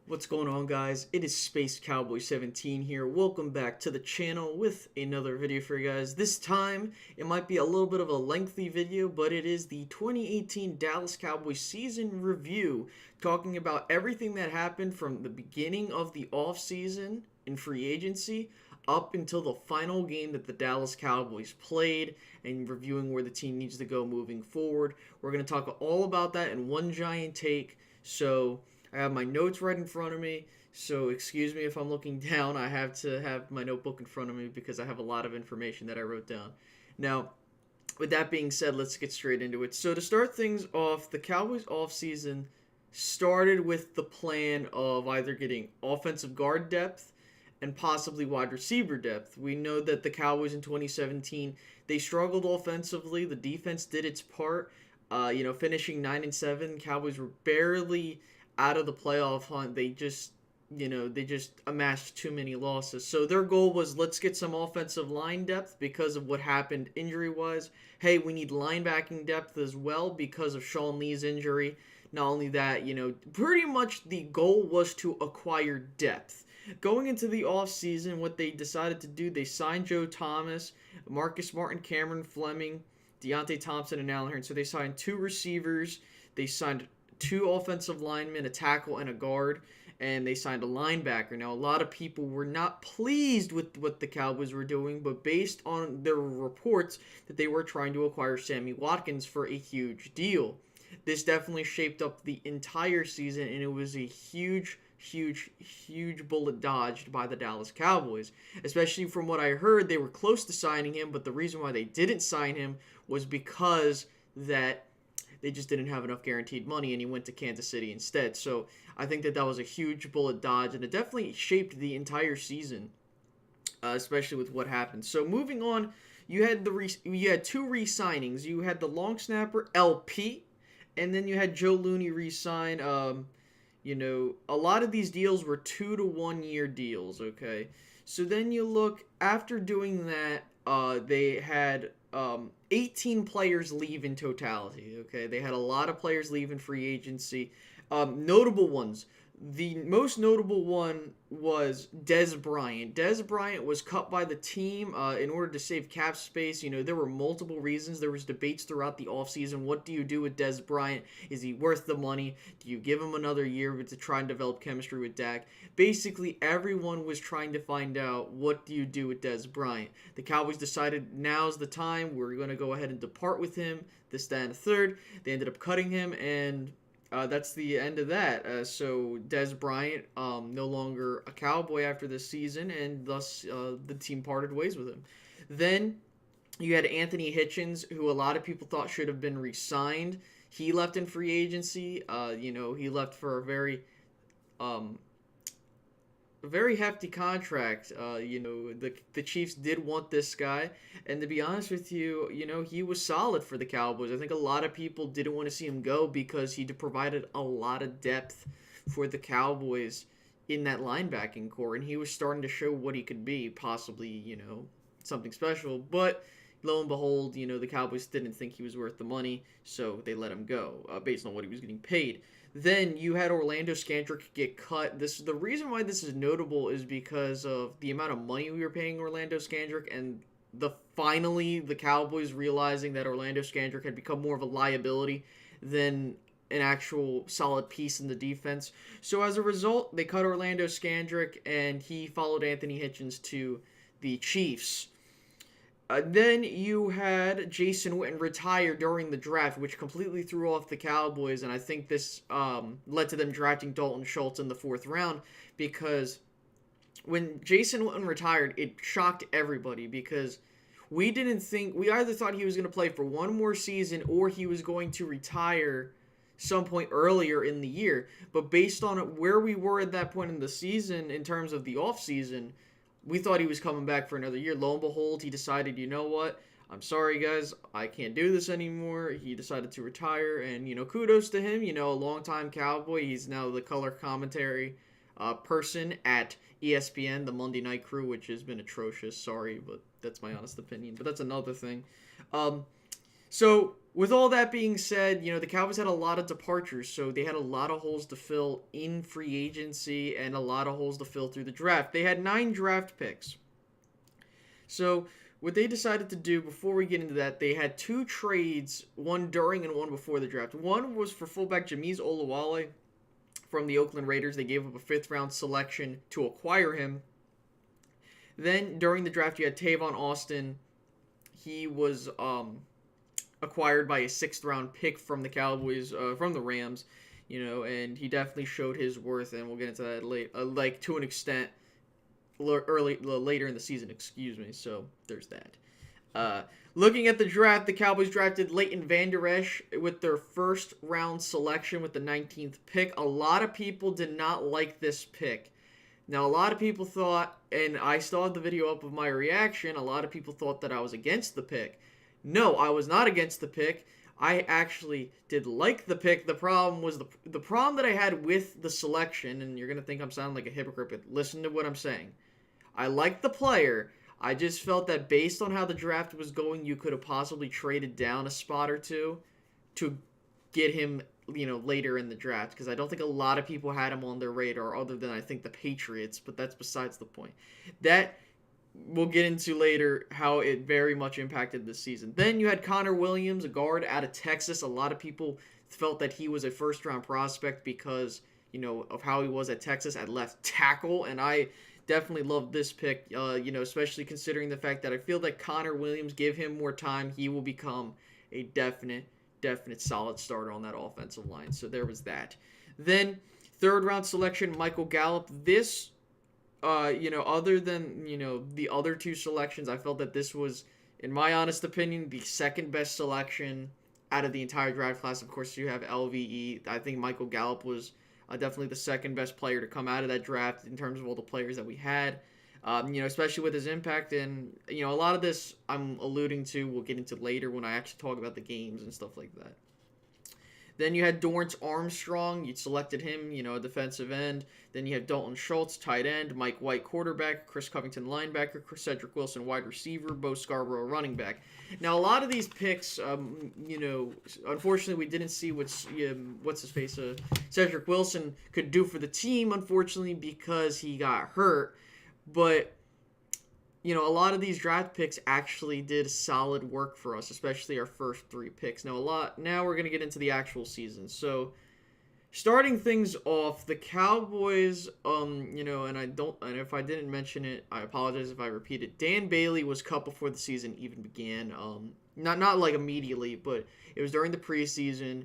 What's going on, guys? It is Space Cowboy 17 here. Welcome back to the channel with another video for you guys. This time, it might be a little bit of a lengthy video, but it is the 2018 Dallas Cowboys season review, talking about everything that happened from the beginning of the offseason in free agency up until the final game that the Dallas Cowboys played, and reviewing where the team needs to go moving forward. We're going to talk all about that in one giant take, so I have my notes right in front of me, so excuse me if I'm looking down. I have to have my notebook in front of me because I have a lot of information that I wrote down. Now, with that being said, let's get straight into it. So to start things off, the Cowboys offseason started with the plan of either getting offensive guard depth and possibly wide receiver depth. We know that the Cowboys in 2017, they struggled offensively. The defense did its part. Finishing 9-7, Cowboys were barely out of the playoff hunt. They just amassed too many losses. So their goal was, let's get some offensive line depth because of what happened injury-wise. Hey, we need linebacking depth as well because of Sean Lee's injury. Not only that, pretty much the goal was to acquire depth. Going into the offseason, what they decided to do, they signed Joe Thomas, Marcus Martin, Cameron Fleming, Deontay Thompson, and Allen Hurns. So they signed 2 receivers. They signed 2 offensive linemen, a tackle and a guard, and they signed a linebacker. Now, a lot of people were not pleased with what the Cowboys were doing, but based on their reports that they were trying to acquire Sammy Watkins for a huge deal. This definitely shaped up the entire season, and it was a huge bullet dodged by the Dallas Cowboys. Especially from what I heard, they were close to signing him, but the reason why they didn't sign him was because that they just didn't have enough guaranteed money, and he went to Kansas City instead. So I think that was a huge bullet dodge, and it definitely shaped the entire season, especially with what happened. So moving on, you had 2 re-signings. You had the long snapper LP, and then you had Joe Looney re-sign. A lot of these deals were 2 to 1 year deals. Okay, so then you look after doing that. They had 18 players leave in totality. Okay, they had a lot of players leave in free agency. Notable ones. The most notable one was Dez Bryant. Dez Bryant was cut by the team in order to save cap space. There were multiple reasons. There was debates throughout the offseason. What do you do with Dez Bryant? Is he worth the money? Do you give him another year to try and develop chemistry with Dak? Basically, everyone was trying to find out, what do you do with Dez Bryant? The Cowboys decided now's the time. We're going to go ahead and depart with him, this, that, and the third. They ended up cutting him, and that's the end of that. So Dez Bryant, no longer a Cowboy after this season, and thus the team parted ways with him. Then you had Anthony Hitchens, who a lot of people thought should have been re-signed. He left in free agency. He left for a very hefty contract. The Chiefs did want this guy, and to be honest with you, he was solid for the Cowboys. I think a lot of people didn't want to see him go because he provided a lot of depth for the Cowboys in that linebacking core, and he was starting to show what he could be, possibly, something special. But lo and behold, the Cowboys didn't think he was worth the money, so they let him go based on what he was getting paid. Then you had Orlando Scandrick get cut. The reason why this is notable is because of the amount of money we were paying Orlando Scandrick, and finally the Cowboys realizing that Orlando Scandrick had become more of a liability than an actual solid piece in the defense. So as a result, they cut Orlando Scandrick, and he followed Anthony Hitchens to the Chiefs. Then you had Jason Witten retire during the draft, which completely threw off the Cowboys, and I think this led to them drafting Dalton Schultz in the 4th round, because when Jason Witten retired, it shocked everybody, because we either thought he was going to play for one more season or he was going to retire some point earlier in the year. But based on where we were at that point in the season in terms of the offseason, we thought he was coming back for another year. Lo and behold, he decided, you know what? I'm sorry, guys. I can't do this anymore. He decided to retire, and, kudos to him. A longtime Cowboy. He's now the color commentary person at ESPN, the Monday Night Crew, which has been atrocious. Sorry, but that's my honest opinion. But that's another thing. So, with all that being said, the Cowboys had a lot of departures, so they had a lot of holes to fill in free agency and a lot of holes to fill through the draft. They had 9 draft picks. So, what they decided to do before we get into that, they had 2 trades, one during and one before the draft. One was for fullback Jameez Olawale from the Oakland Raiders. They gave up a 5th round selection to acquire him. Then, during the draft, you had Tavon Austin. He was acquired by a 6th round pick from the Cowboys, from the Rams, and he definitely showed his worth, and we'll get into that like to an extent, later in the season, excuse me. So there's that. Looking at the draft, the Cowboys drafted Leighton Vander Esch with their 1st round selection with the 19th pick. A lot of people did not like this pick. Now, a lot of people thought, and I still have the video up of my reaction, a lot of people thought that I was against the pick. No, I was not against the pick. I actually did like the pick. The problem was the problem that I had with the selection, and you're going to think I'm sounding like a hypocrite, but listen to what I'm saying. I liked the player. I just felt that based on how the draft was going, you could have possibly traded down a spot or two to get him, later in the draft, because I don't think a lot of people had him on their radar other than I think the Patriots, but that's besides the point. That we'll get into later how it very much impacted this season. Then you had Connor Williams, a guard out of Texas. A lot of people felt that he was a 1st round prospect because, of how he was at Texas at left tackle, and I definitely love this pick, especially considering the fact that I feel that Connor Williams, give him more time, he will become a definite solid starter on that offensive line. So there was that. Then 3rd round selection, Michael Gallup. This, other than, the other 2 selections, I felt that this was, in my honest opinion, the 2nd best selection out of the entire draft class. Of course, you have LVE. I think Michael Gallup was definitely the 2nd best player to come out of that draft in terms of all the players that we had. Especially with his impact, and a lot of this I'm alluding to, we'll get into later when I actually talk about the games and stuff like that. Then you had Dorrance Armstrong. You selected him, a defensive end. Then you have Dalton Schultz, tight end. Mike White, quarterback. Chris Covington, linebacker. Cedric Wilson, wide receiver. Bo Scarborough, running back. Now, a lot of these picks, unfortunately, we didn't see Cedric Wilson could do for the team, unfortunately, because he got hurt. But, a lot of these draft picks actually did solid work for us, especially our first 3 picks. Now we're going to get into the actual season. So, starting things off, the Cowboys, and if I didn't mention it, I apologize if I repeat it. Dan Bailey was cut before the season even began. Not like immediately, but it was during the preseason.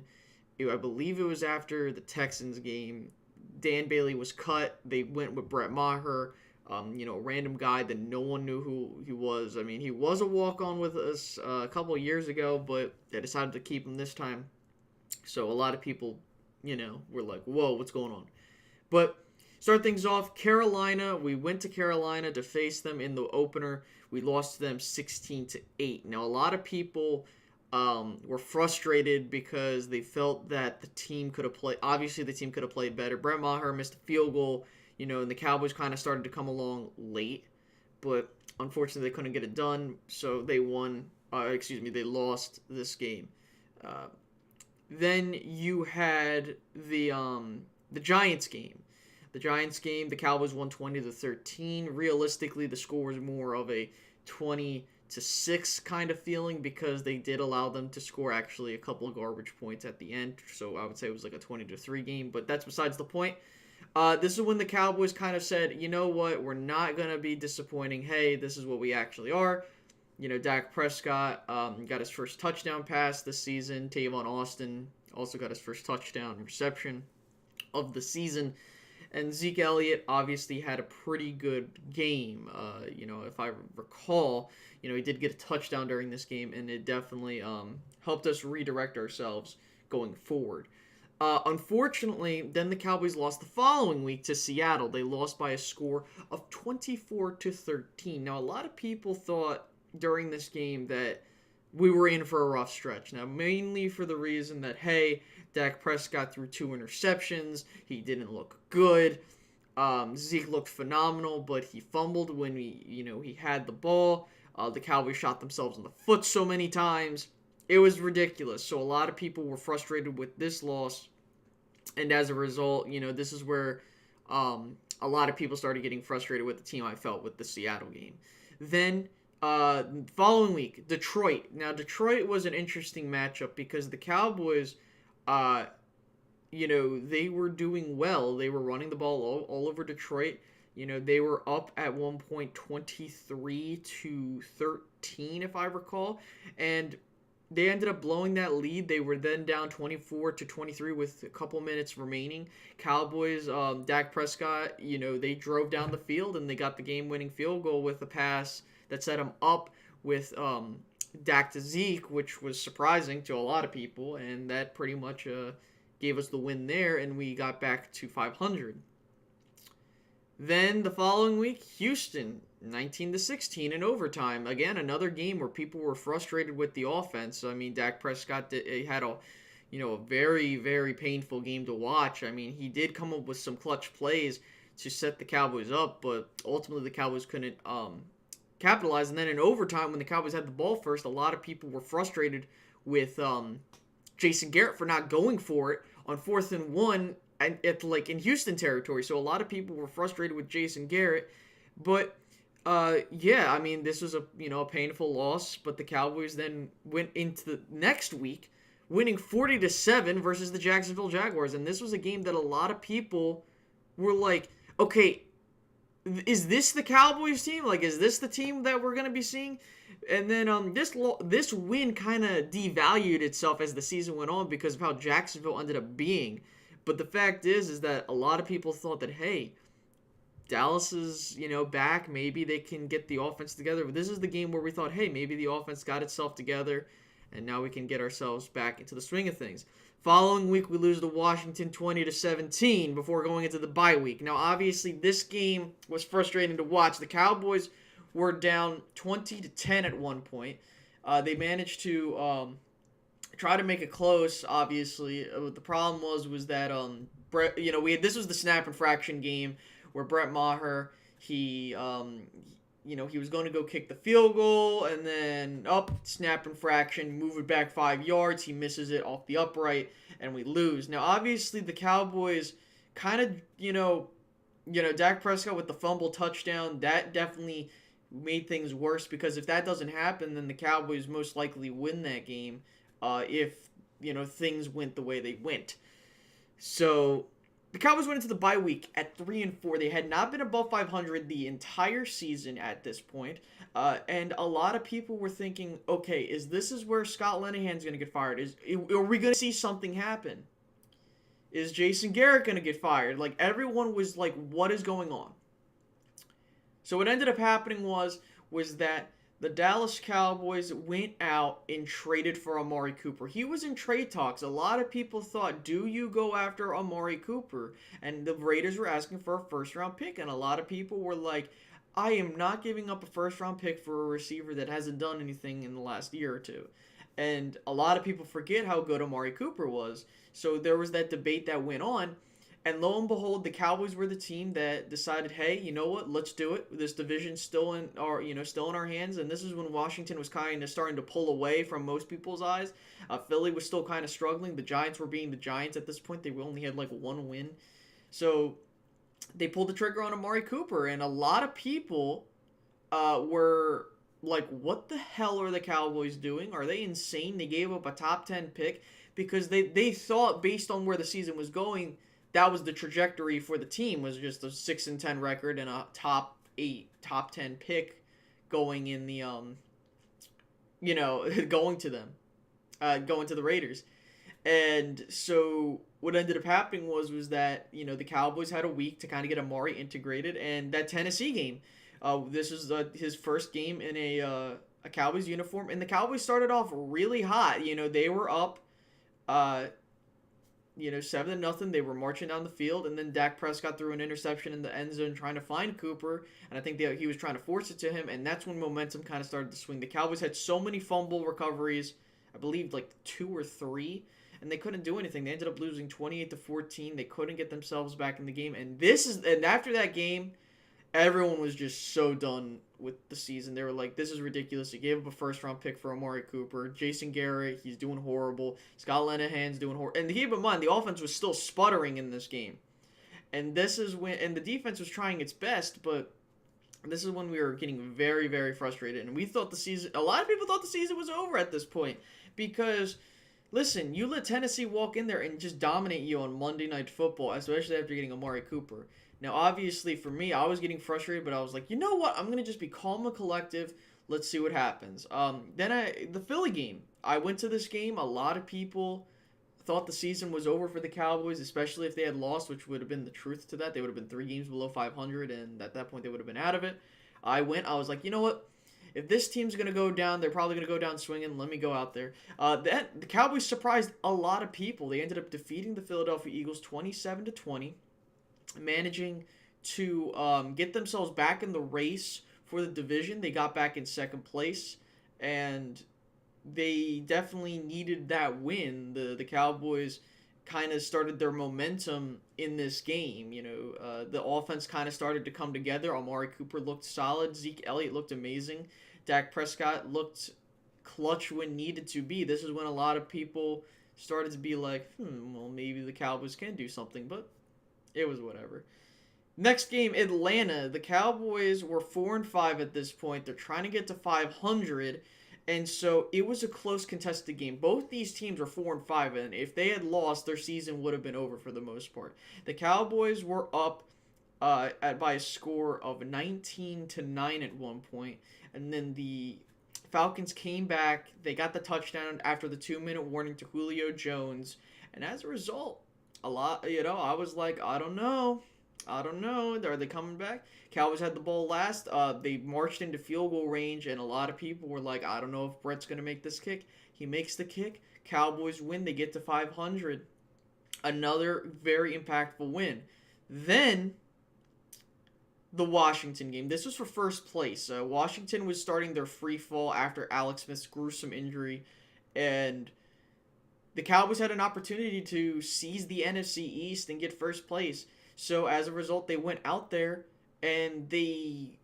I believe it was after the Texans game. Dan Bailey was cut. They went with Brett Maher. Random guy that no one knew who he was. I mean, he was a walk-on with us a couple of years ago, but they decided to keep him this time. So a lot of people, were like, whoa, what's going on? But start things off, Carolina. We went to Carolina to face them in the opener. We lost to them 16-8. Now, a lot of people were frustrated because they felt that the team could have played. Obviously, the team could have played better. Brett Maher missed a field goal. And the Cowboys kind of started to come along late, but unfortunately they couldn't get it done, so they they lost this game. Then you had the Giants game. The Giants game, the Cowboys won 20-13. Realistically, the score was more of a 20-6 kind of feeling because they did allow them to score actually a couple of garbage points at the end, so I would say it was like a 20-3 game, but that's besides the point. This is when the Cowboys kind of said, you know what, we're not going to be disappointing. Hey, this is what we actually are. Dak Prescott got his first touchdown pass this season. Tavon Austin also got his first touchdown reception of the season. And Zeke Elliott obviously had a pretty good game. If I recall, he did get a touchdown during this game, and it definitely helped us redirect ourselves going forward. Unfortunately, then the Cowboys lost the following week to Seattle. They lost by a score of 24-13. Now, a lot of people thought during this game that we were in for a rough stretch. Now, mainly for the reason that, hey, Dak Prescott threw 2 interceptions. He didn't look good. Zeke looked phenomenal, but he fumbled when he had the ball. The Cowboys shot themselves in the foot so many times. it was ridiculous. So a lot of people were frustrated with this loss, and as a result, this is where a lot of people started getting frustrated with the team. I felt with the Seattle game. Then following week, Detroit. Now Detroit was an interesting matchup because the Cowboys, uh, they were doing well. They were running the ball all over Detroit. They were up at one point 23-13, if I recall, and they ended up blowing that lead. They were then down 24-23 with a couple minutes remaining. Cowboys, Dak Prescott, they drove down the field and they got the game-winning field goal with a pass that set them up with Dak to Zeke, which was surprising to a lot of people, and that pretty much gave us the win there, and we got back to 500. Then the following week, Houston, 19-16 in overtime. Again, another game where people were frustrated with the offense. I mean, Dak Prescott had a very, very painful game to watch. I mean, he did come up with some clutch plays to set the Cowboys up, but ultimately the Cowboys couldn't capitalize. And then in overtime, when the Cowboys had the ball first, a lot of people were frustrated with Jason Garrett for not going for it on 4th and 1 and in Houston territory. So a lot of people were frustrated with Jason Garrett, but yeah, I mean, this was a painful loss. But the Cowboys then went into the next week, winning 40-7 versus the Jacksonville Jaguars, and this was a game that a lot of people were like, okay, is this the Cowboys team? Like, is this the team that we're gonna be seeing? And then this win kind of devalued itself as the season went on because of how Jacksonville ended up being. But the fact is that a lot of people thought that, hey, Dallas is, back. Maybe they can get the offense together. But this is the game where we thought, hey, maybe the offense got itself together, and now we can get ourselves back into the swing of things. Following week, we lose to Washington 20-17 before going into the bye week. Now, obviously, this game was frustrating to watch. The Cowboys were down 20-10 at one point. They managed to try to make it close. Obviously, the problem was that Brett, this was the snap infraction game where Brett Maher he was going to go kick the field goal and then snap infraction, move it back 5 yards. He misses it off the upright and we lose. Now, obviously, the Cowboys kind of Dak Prescott with the fumble touchdown, that definitely made things worse because if that doesn't happen, then the Cowboys most likely win that game. If things went the way they went. So the Cowboys went into the bye week at 3-4. They had not been above 500 the entire season at this point. And a lot of people were thinking, okay, is where Scott Linehan's going to get fired? Are we going to see something happen? Is Jason Garrett going to get fired? Like, everyone was like, what is going on? So what ended up happening was that the Dallas Cowboys went out and traded for Amari Cooper. He was in trade talks. A lot of people thought, do you go after Amari Cooper? And the Raiders were asking for a first-round pick, and a lot of people were like, I am not giving up a first-round pick for a receiver that hasn't done anything in the last year or two. And a lot of people forget how good Amari Cooper was. So there was that debate that went on. And lo and behold, the Cowboys were the team that decided, hey, you know what? Let's do it. This division's still in our hands. And this is when Washington was kind of starting to pull away from most people's eyes. Philly was still kind of struggling. The Giants were being the Giants at this point. They only had like one win. So they pulled the trigger on Amari Cooper. And a lot of people were like, what the hell are the Cowboys doing? Are they insane? They gave up a top 10 pick because they thought, based on where the season was going, that was the trajectory for the team, was just a 6-10 record and a top 8, top 10 pick going in the going to them, going to the Raiders. And so what ended up happening was that the Cowboys had a week to kind of get Amari integrated, and that Tennessee game, this was his first game in a Cowboys uniform, and the Cowboys started off really hot. They were up 7-0. They were marching down the field, and then Dak Prescott threw an interception in the end zone trying to find Cooper, and I think he was trying to force it to him, and that's when momentum kind of started to swing. The Cowboys had so many fumble recoveries, I believe like 2 or 3, and they couldn't do anything. They ended up losing 28-14. They couldn't get themselves back in the game, and after that game, everyone was just so done with the season. They were like, this is ridiculous. He gave up a first round pick for Amari Cooper. Jason Garrett, he's doing horrible. Scott Linehan's doing horrible. And keep in mind, the offense was still sputtering in this game. And this is when, and the defense was trying its best, but this is when we were getting very, very frustrated. And we thought the season, a lot of people thought the season was over at this point. Because, listen, you let Tennessee walk in there and just dominate you on Monday Night Football, especially after getting Amari Cooper. Now, obviously, for me, I was getting frustrated, but I was like, you know what? I'm going to just be calm and collective. Let's see what happens. The Philly game. I went to this game. A lot of people thought the season was over for the Cowboys, especially if they had lost, which would have been the truth to that. They would have been 3 games below 500, and at that point, they would have been out of it. I was like, you know what? If this team's going to go down, they're probably going to go down swinging. Let me go out there. The Cowboys surprised a lot of people. They ended up defeating the Philadelphia Eagles 27-20. Managing to get themselves back in the race for the division. They got back in second place, and they definitely needed that win. The Cowboys kind of started their momentum in this game. The offense kind of started to come together. Amari Cooper looked solid. Zeke Elliott looked amazing. Dak Prescott looked clutch when needed to be. This is when a lot of people started to be like, well, maybe the Cowboys can do something, but it was whatever. Next game, Atlanta. The Cowboys were 4-5 at this point. They're trying to get to 500, and so it was a close contested game. Both these teams were 4-5, and if they had lost, their season would have been over for the most part. The Cowboys were up by a score of 19-9 at one point, and then the Falcons came back. They got the touchdown after the 2-minute warning to Julio Jones, and as a result, I was like, I don't know. Are they coming back? Cowboys had the ball last. They marched into field goal range, and a lot of people were like, I don't know if Brett's going to make this kick. He makes the kick. Cowboys win. They get to 500. Another very impactful win. Then, the Washington game. This was for first place. Washington was starting their free fall after Alex Smith's gruesome injury, and the Cowboys had an opportunity to seize the NFC East and get first place. So as a result, they went out there and they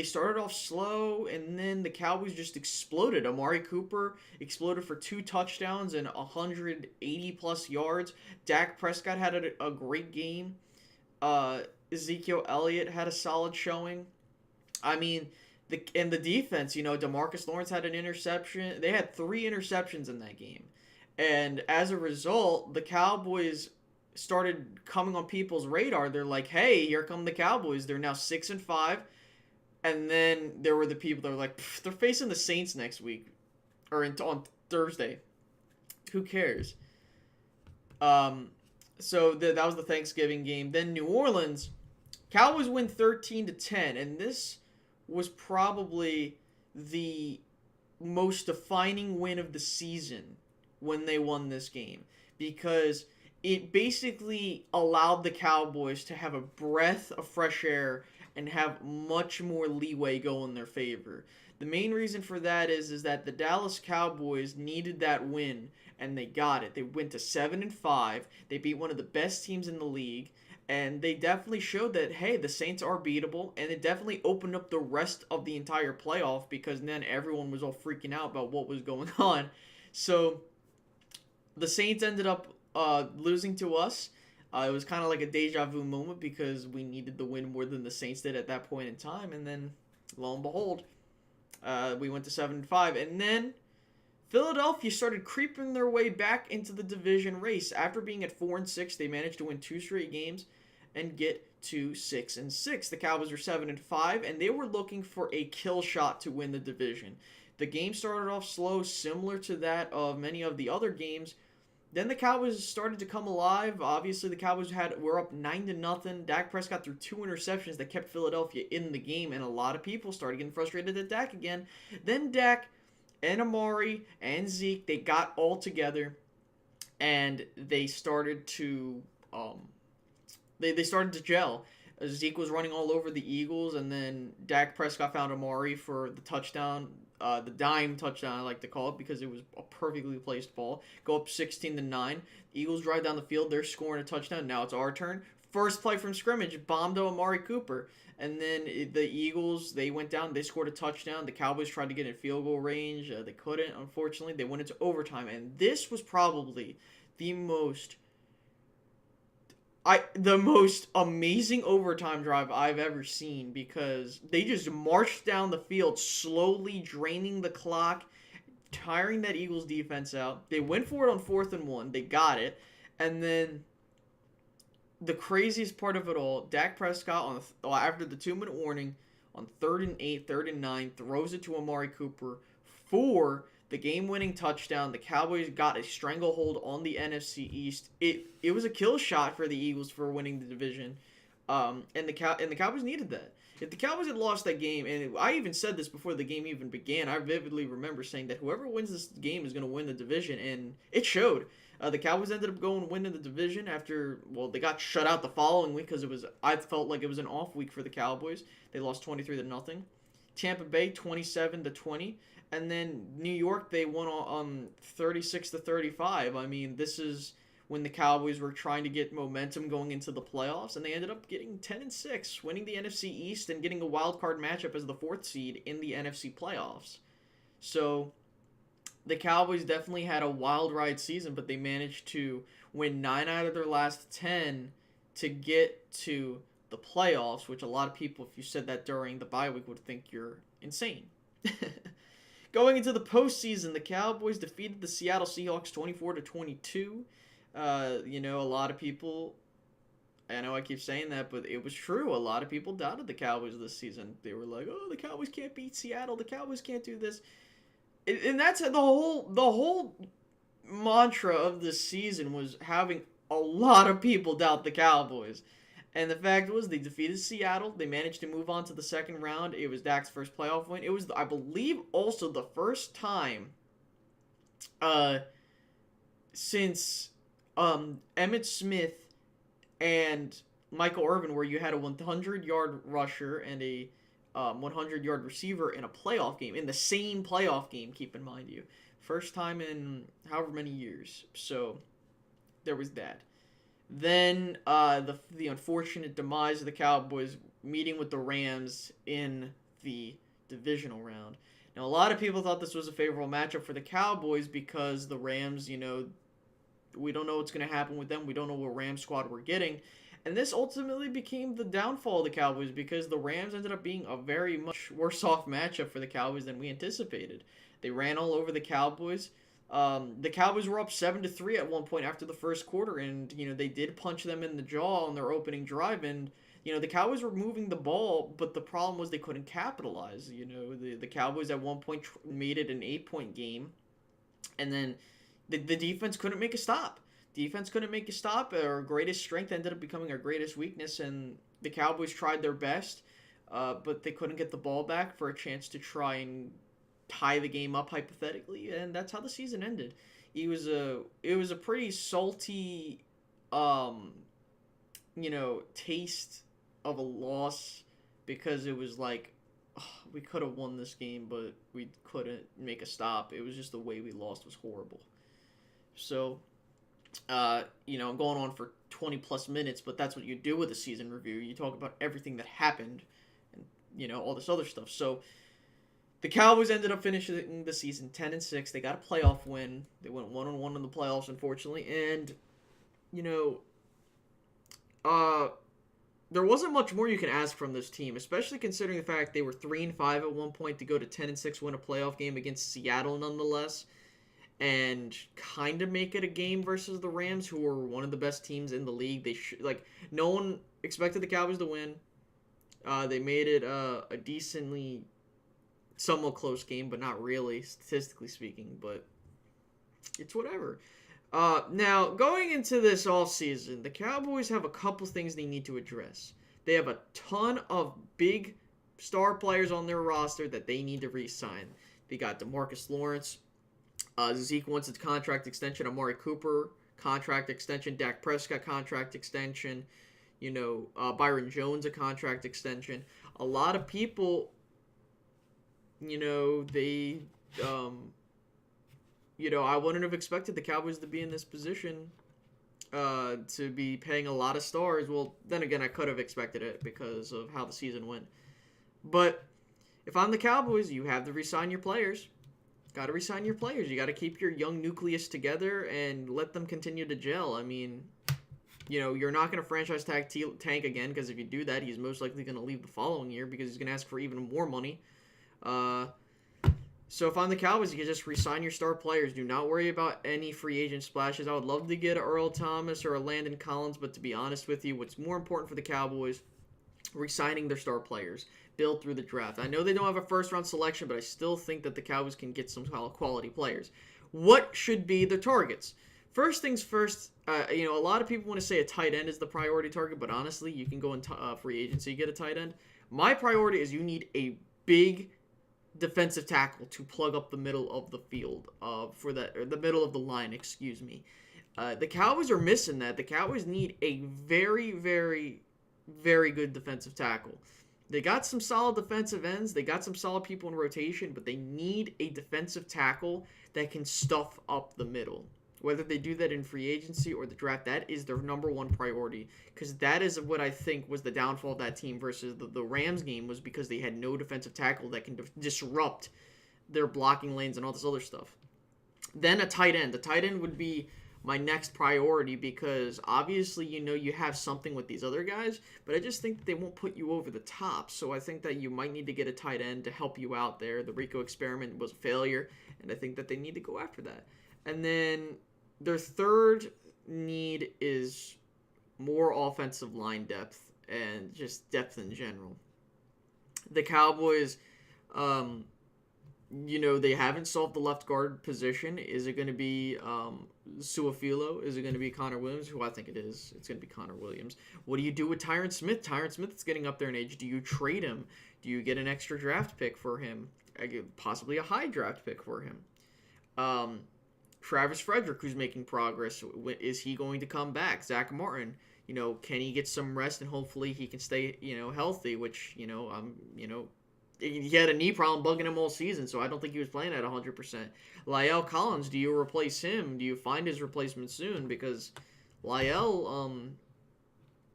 started off slow, and then the Cowboys just exploded. Amari Cooper exploded for 2 touchdowns and 180 plus yards. Dak Prescott had a great game. Ezekiel Elliott had a solid showing. I mean, the defense, DeMarcus Lawrence had an interception. They had 3 interceptions in that game. And as a result, the Cowboys started coming on people's radar. They're like, hey, here come the Cowboys. They're now 6-5. And then there were the people that were like, they're facing the Saints next week. Or on Thursday. Who cares? So that was the Thanksgiving game. Then New Orleans, Cowboys win 13-10. And this was probably the most defining win of the season when they won this game, because it basically allowed the Cowboys to have a breath of fresh air and have much more leeway go in their favor. The main reason for that is that the Dallas Cowboys needed that win, and they got it. They went to 7-5. They beat one of the best teams in the league, and they definitely showed that, hey, the Saints are beatable, and it definitely opened up the rest of the entire playoff, because then everyone was all freaking out about what was going on. So the Saints ended up losing to us. It was kind of like a deja vu moment, because we needed the win more than the Saints did at that point in time. And then, lo and behold, we went to 7-5. And then Philadelphia started creeping their way back into the division race. After being at 4-6, they managed to win 2 straight games and get to 6-6. The Cowboys were 7-5, and they were looking for a kill shot to win the division. The game started off slow, similar to that of many of the other games. Then the Cowboys started to come alive. Obviously, the Cowboys were up 9-0. Dak Prescott threw 2 interceptions that kept Philadelphia in the game, and a lot of people started getting frustrated at Dak again. Then Dak and Amari and Zeke, they got all together, and they started to they started to gel. Zeke was running all over the Eagles, and then Dak Prescott found Amari for the touchdown, the dime touchdown I like to call it, because it was a perfectly placed ball. Go up 16-9. The Eagles drive down the field. They're scoring a touchdown. Now it's our turn. first play from scrimmage, bombed to Amari Cooper. And then the Eagles, they went down. They scored a touchdown. The Cowboys tried to get in field goal range. They couldn't, unfortunately. They went into overtime. And this was probably the most amazing overtime drive I've ever seen, because they just marched down the field, slowly draining the clock, tiring that Eagles defense out. They went for it on 4th and 1. They got it. And then the craziest part of it all, Dak Prescott, after the 2-minute warning, on 3rd and 8, 3rd and 9, throws it to Amari Cooper for the game-winning touchdown. The Cowboys got a stranglehold on the NFC East. It was a kill shot for the Eagles for winning the division, and the Cowboys needed that. If the Cowboys had lost that game, and I even said this before the game even began, I vividly remember saying that whoever wins this game is going to win the division, and it showed. The Cowboys ended up going winning the division after, well, they got shut out the following week because I felt like it was an off week for the Cowboys. They lost 23-0. Tampa Bay 27-20. And then New York, they won 36-35. I mean, this is when the Cowboys were trying to get momentum going into the playoffs, and they ended up getting 10-6, winning the NFC East and getting a wild card matchup as the 4th seed in the NFC playoffs. So the Cowboys definitely had a wild ride season, but they managed to win 9 out of their last 10 to get to the playoffs, which a lot of people, if you said that during the bye week, would think you're insane. Going into the postseason, the Cowboys defeated the Seattle Seahawks 24-22. A lot of people, I know I keep saying that, but it was true. A lot of people doubted the Cowboys this season. They were like, "Oh, the Cowboys can't beat Seattle. The Cowboys can't do this." And that's the whole mantra of this season, was having a lot of people doubt the Cowboys. And the fact was, they defeated Seattle. They managed to move on to the second round. It was Dak's first playoff win. It was, I believe, also the first time since Emmitt Smith and Michael Irvin, where you had a 100-yard rusher and a 100-yard receiver in a playoff game, in the same playoff game, keep in mind you. First time in however many years. So there was that. Then the unfortunate demise of the Cowboys meeting with the Rams in the divisional round. Now, a lot of people thought this was a favorable matchup for the Cowboys because the Rams, we don't know what's going to happen with them. We don't know what Rams squad we're getting. And this ultimately became the downfall of the Cowboys, because the Rams ended up being a very much worse off matchup for the Cowboys than we anticipated. They ran all over the Cowboys. The Cowboys were up 7-3 at one point after the first quarter, and they did punch them in the jaw on their opening drive, and the Cowboys were moving the ball, but the problem was they couldn't capitalize. The Cowboys at one point made it an 8-point game, and then the defense couldn't make a stop. Our greatest strength ended up becoming our greatest weakness, and the Cowboys tried their best, but they couldn't get the ball back for a chance to try and tie the game up hypothetically, and that's how the season ended. It was a pretty salty taste of a loss, because it was like, we could have won this game, but we couldn't make a stop. It was just the way we lost was horrible. So I'm going on for 20 plus minutes, but that's what you do with a season review. You talk about everything that happened and all this other stuff. So the Cowboys ended up finishing the season 10-6. They got a playoff win. They went 1-1 in the playoffs, unfortunately. And, there wasn't much more you can ask from this team, especially considering the fact they were 3-5 at one point to go to 10-6, win a playoff game against Seattle nonetheless, and kind of make it a game versus the Rams, who were one of the best teams in the league. No one expected the Cowboys to win. They made it a decently, somewhat close game, but not really, statistically speaking, but it's whatever. Now, going into this offseason, the Cowboys have a couple things they need to address. They have a ton of big star players on their roster that they need to re-sign. They got DeMarcus Lawrence. Zeke wants its contract extension. Amari Cooper, contract extension. Dak Prescott, contract extension. Byron Jones, a contract extension. A lot of people, they... I wouldn't have expected the Cowboys to be in this position to be paying a lot of stars. Well, then again, I could have expected it because of how the season went. But if I'm the Cowboys, you have to resign your players. Got to resign your players. You got to keep your young nucleus together and let them continue to gel. I mean, you're not going to franchise tag Tank again, because if you do that, he's most likely going to leave the following year because he's going to ask for even more money. So if I'm the Cowboys, you can just re-sign your star players. Do not worry about any free agent splashes. I would love to get a Earl Thomas or a Landon Collins, but to be honest with you, what's more important for the Cowboys, re-signing their star players, build through the draft. I know they don't have a first-round selection, but I still think that the Cowboys can get some quality players. What should be the targets? First things first, a lot of people want to say a tight end is the priority target, but honestly, you can go in free agency, get a tight end. My priority is you need a big defensive tackle to plug up the middle of the field, the middle of the line, excuse me. The Cowboys are missing that. The Cowboys need a very, very, very good defensive tackle. They got some solid defensive ends. They got some solid people in rotation, but they need a defensive tackle that can stuff up the middle. Whether they do that in free agency or the draft, that is their number one priority, because that is what I think was the downfall of that team versus the Rams game, was because they had no defensive tackle that can disrupt their blocking lanes and all this other stuff. Then a tight end. The tight end would be my next priority, because obviously you have something with these other guys, but I just think that they won't put you over the top. So I think that you might need to get a tight end to help you out there. The Rico experiment was a failure, and I think that they need to go after that. And then their third need is more offensive line depth and just depth in general. The Cowboys, they haven't solved the left guard position. Is it going to be Suafilo? Is it going to be Connor Williams? Who I think it is. It's going to be Connor Williams. What do you do with Tyron Smith? Tyron Smith is getting up there in age. Do you trade him? Do you get an extra draft pick for him? Possibly a high draft pick for him. Travis Frederick, who's making progress, is he going to come back? Zach Martin, can he get some rest and hopefully he can stay, healthy? Which, he had a knee problem bugging him all season, so I don't think he was playing at 100%. La'el Collins, do you replace him? Do you find his replacement soon? Because La'el,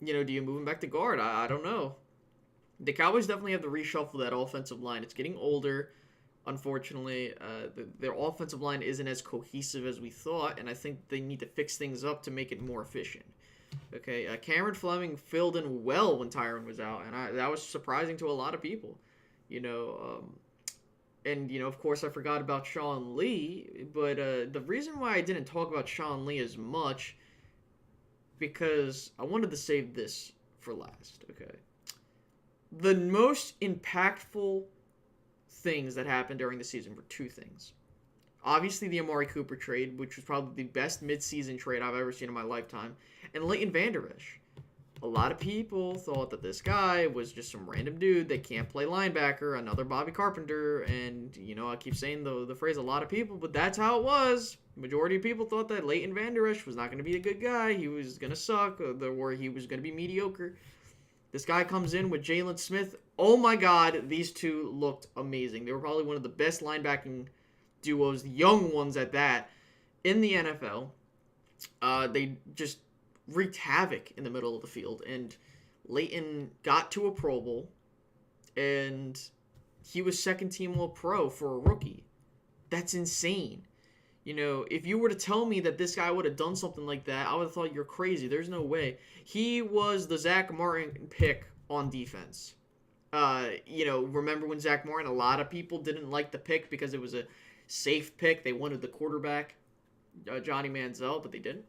do you move him back to guard? I don't know. The Cowboys definitely have to reshuffle that offensive line. It's getting older. Unfortunately, their offensive line isn't as cohesive as we thought, and I think they need to fix things up to make it more efficient. Okay, Cameron Fleming filled in well when Tyron was out, and that was surprising to a lot of people. Of course, I forgot about Sean Lee, but the reason why I didn't talk about Sean Lee as much, because I wanted to save this for last, okay? The most impactful things that happened during the season were two things. Obviously, the Amari Cooper trade, which was probably the best midseason trade I've ever seen in my lifetime, and Leighton Vander Esch. A lot of people thought that this guy was just some random dude that can't play linebacker, another Bobby Carpenter, and, I keep saying the phrase a lot of people, but that's how it was. Majority of people thought that Leighton Vander Esch was not going to be a good guy. He was going to suck, or he was going to be mediocre. This guy comes in with Jalen Smith. Oh my God, these two looked amazing. They were probably one of the best linebacking duos, young ones at that, in the NFL. They just wreaked havoc in the middle of the field. And Leighton got to a Pro Bowl, and he was second-team All-Pro for a rookie. That's insane. If you were to tell me that this guy would have done something like that, I would have thought you're crazy. There's no way. He was the Zach Martin pick on defense. Remember when Zach Martin, a lot of people didn't like the pick because it was a safe pick. They wanted the quarterback, Johnny Manziel, but they didn't.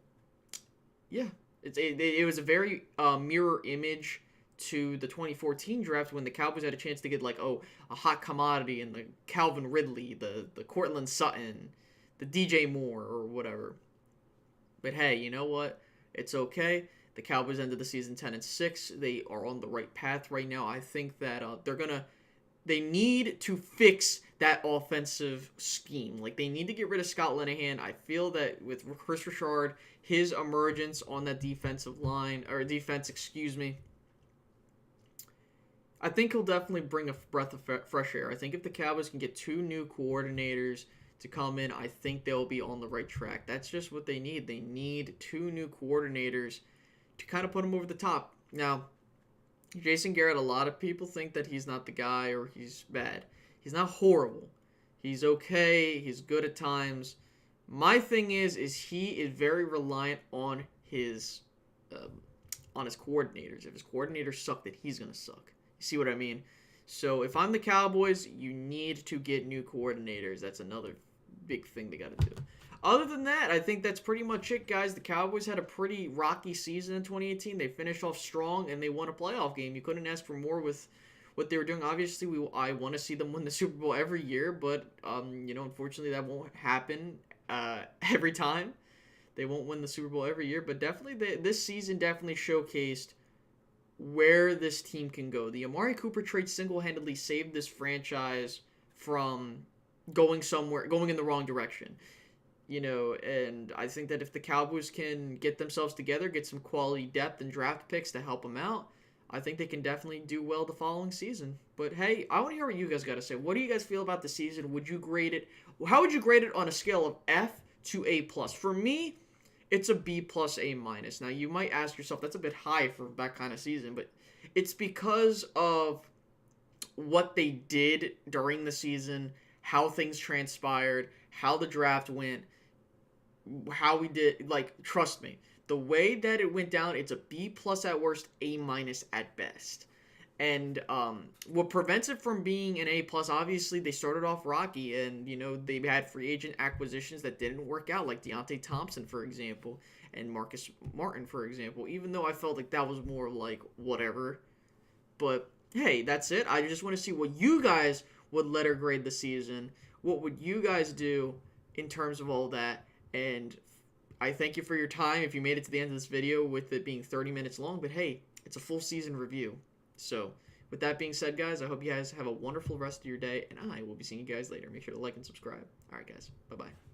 Yeah, it was a very mirror image to the 2014 draft when the Cowboys had a chance to get a hot commodity in the Calvin Ridley, the Cortland Sutton, the DJ Moore or whatever. But hey, you know what? It's okay. The Cowboys ended the season 10-6. They are on the right path right now. I think that they need to fix that offensive scheme. They need to get rid of Scott Linehan. I feel that with Chris Richard, his emergence on that defensive line, I think he'll definitely bring a breath of fresh air. I think if the Cowboys can get two new coordinators to come in, I think they'll be on the right track. That's just what they need. They need 2 new coordinators to kind of put them over the top. Now, Jason Garrett, a lot of people think that he's not the guy or he's bad. He's not horrible. He's okay. He's good at times. My thing is he is very reliant on his coordinators. If his coordinators suck, then he's gonna suck. You see what I mean? So if I'm the Cowboys, you need to get new coordinators. That's another big thing they got to do. Other than that, I think that's pretty much it, guys. The Cowboys had a pretty rocky season in 2018. They finished off strong, and they won a playoff game. You couldn't ask for more with what they were doing. Obviously, I want to see them win the Super Bowl every year, but unfortunately, that won't happen every time. They won't win the Super Bowl every year, but definitely this season definitely showcased where this team can go. The Amari Cooper trade single-handedly saved this franchise from going in the wrong direction. And I think that if the Cowboys can get themselves together, get some quality depth and draft picks to help them out, I think they can definitely do well the following season. But hey, I want to hear what you guys got to say. What do you guys feel about the season? Would you grade it? How would you grade it on a scale of F to A+? For me, it's a B+, A-. Now, you might ask yourself, that's a bit high for that kind of season, but it's because of what they did during the season, how things transpired, how the draft went, how we did. Trust me, the way that it went down, it's a B+ at worst, A- at best. And what prevents it from being an A+, obviously, they started off rocky, and, they had free agent acquisitions that didn't work out, like Deontay Thompson, for example, and Marcus Martin, for example, even though I felt like that was more like whatever. But, hey, that's it. I just want to see what you guys would letter grade the season. What would you guys do in terms of all that? And I thank you for your time if you made it to the end of this video with it being 30 minutes long. But, hey, it's a full season review. So, with that being said, guys, I hope you guys have a wonderful rest of your day, and I will be seeing you guys later. Make sure to like and subscribe. All right, guys. Bye-bye.